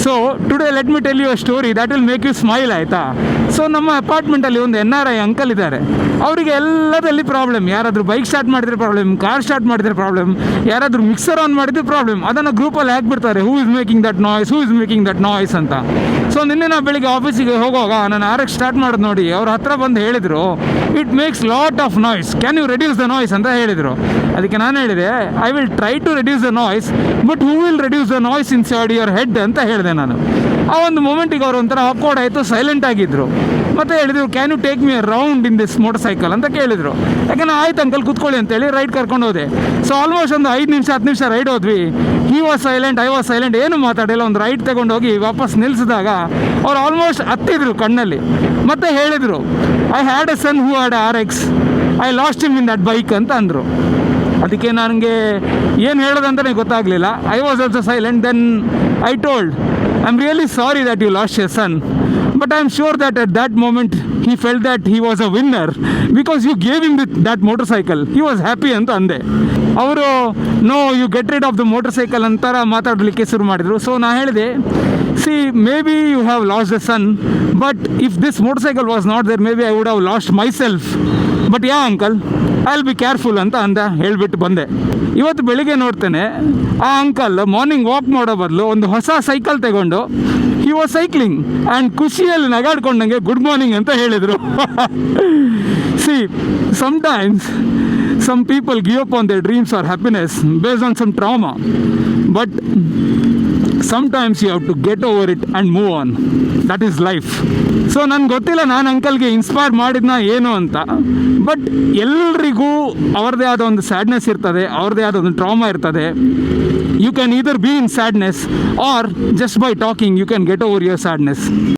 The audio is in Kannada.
So today let me tell you a story that will make you smile, ಆಯಿತಾ. ಸೊ ನಮ್ಮ ಅಪಾರ್ಟ್ಮೆಂಟಲ್ಲಿ ಒಂದು NRI ಅಂಕಲ್ ಇದ್ದಾರೆ. ಅವರಿಗೆ ಎಲ್ಲದಲ್ಲಿ ಪ್ರಾಬ್ಲಮ್. ಯಾರಾದರೂ ಬೈಕ್ ಸ್ಟಾರ್ಟ್ ಮಾಡಿದ್ರೆ ಪ್ರಾಬ್ಲಮ್, ಕಾರ್ ಸ್ಟಾರ್ಟ್ ಮಾಡಿದ್ರೆ ಪ್ರಾಬ್ಲಮ್, ಯಾರಾದರೂ ಮಿಕ್ಸರ್ ಆನ್ ಮಾಡಿದ್ರೆ ಪ್ರಾಬ್ಲಮ್. ಅದನ್ನು ಗ್ರೂಪಲ್ಲಿ ಹಾಕ್ಬಿಡ್ತಾರೆ, who is making that noise ಅಂತ. ಸೊ ನಿನ್ನೆ ನಾವು ಬೆಳಿಗ್ಗೆ ಆಫೀಸಿಗೆ ಹೋಗುವಾಗ ನಾನು RX ಸ್ಟಾರ್ಟ್ ಮಾಡೋದು ನೋಡಿ ಅವ್ರ ಹತ್ರ ಬಂದು ಹೇಳಿದರು, it makes lot of noise, can you reduce the noise ಅಂತ ಹೇಳಿದರು. ಅದಕ್ಕೆ ನಾನು ಹೇಳಿದೆ, I will try to reduce the noise, but who will reduce the noise inside your head ಅಂತ ಹೇಳಿದೆ ನಾನು. ಆ ಒಂದು ಮೂಮೆಂಟಿಗೆ ಅವರು ಒಂಥರ ಆಕ್ವರ್ಡ್ ಆಯಿತು, ಸೈಲೆಂಟ್ ಆಗಿದ್ದರು. ಮತ್ತೆ ಹೇಳಿದರು, can you take me a round in this motor cycle ಅಂತ ಕೇಳಿದರು. ಯಾಕಂದ್ರೆ ಆಯ್ತು ಅಂಕಲ್ ಕೂತ್ಕೊಳ್ಳಿ ಅಂತೇಳಿ ರೈಡ್ ಕರ್ಕೊಂಡು ಹೋದೆ. ಸೊ ಆಲ್ಮೋಸ್ಟ್ ಒಂದು 5 ನಿಮಿಷ 10 ನಿಮಿಷ ರೈಡ್ ಹೋದ್ವಿ. He was silent, I was silent, ಏನು ಮಾತಾಡಿಲ್ಲ. ಒಂದು ರೈಡ್ ತಗೊಂಡೋಗಿ ವಾಪಸ್ ನಿಲ್ಲಿಸಿದಾಗ ಅವ್ರು ಆಲ್ಮೋಸ್ಟ್ ಹತ್ತಿದ್ರು ಕಣ್ಣಲ್ಲಿ. ಮತ್ತೆ ಹೇಳಿದರು, I had a son who had RX, I lost him in that bike ಅಂತ ಅಂದರು. ಅದಕ್ಕೆ ನನಗೆ ಏನು ಹೇಳೋದಂತಲೇ ಗೊತ್ತಾಗಲಿಲ್ಲ. I was also silent. Then I told, I am really sorry that you lost your son, but I am sure that at that moment he felt that he was a winner because you gave him that motorcycle. He was happy ಅಂತ ಅಂದೆ. ಅವರು no you get rid of the motorcycle ಅಂತಾರ ಮಾತಾಡಲಿಕ್ಕೆ ಶುರು ಮಾಡಿದರು. ಸೊ ನಾ ಹೇಳಿದೆ, see may be you have lost the son, but if this motorcycle was not there may be I would have lost myself, but yeah uncle I will be careful ಅಂತ ಹೇಳಿಬಿಟ್ಟು ಬಂದೆ. ಇವತ್ತು ಬೆಳಿಗ್ಗೆ ನೋಡ್ತೇನೆ ಆ ಅಂಕಲ್ ಮಾರ್ನಿಂಗ್ ವಾಕ್ ಮಾಡೋ ಬದಲು ಒಂದು ಹೊಸ ಸೈಕಲ್ ತಗೊಂಡು ಹಿ ವಾಸ್ ಸೈಕ್ಲಿಂಗ್ ಆ್ಯಂಡ್ ಖುಷಿಯಲ್ಲಿ ನಗಾಡ್ಕೊಂಡಂಗೆ ಗುಡ್ ಮಾರ್ನಿಂಗ್ ಅಂತ ಹೇಳಿದರು. C sometimes some people give up on their dreams or happiness based on some trauma, but sometimes you have to get over it and move on. That is life. So ನನಗೆ ಗೊತ್ತಿಲ್ಲ ನಾನು ಅಂಕಲ್ಗೆ ಇನ್ಸ್ಪೈರ್ ಮಾಡಿದ್ನ ಏನು ಅಂತ, ಬಟ್ ಎಲ್ರಿಗೂ ಅವ್ರದ್ದೇ ಆದ ಒಂದು ಸ್ಯಾಡ್ನೆಸ್ ಇರ್ತದೆ, ಅವ್ರದ್ದೇ ಆದ ಒಂದು ಟ್ರಾಮಾ ಇರ್ತದೆ. You can either be in sadness or just by talking you can get over your sadness.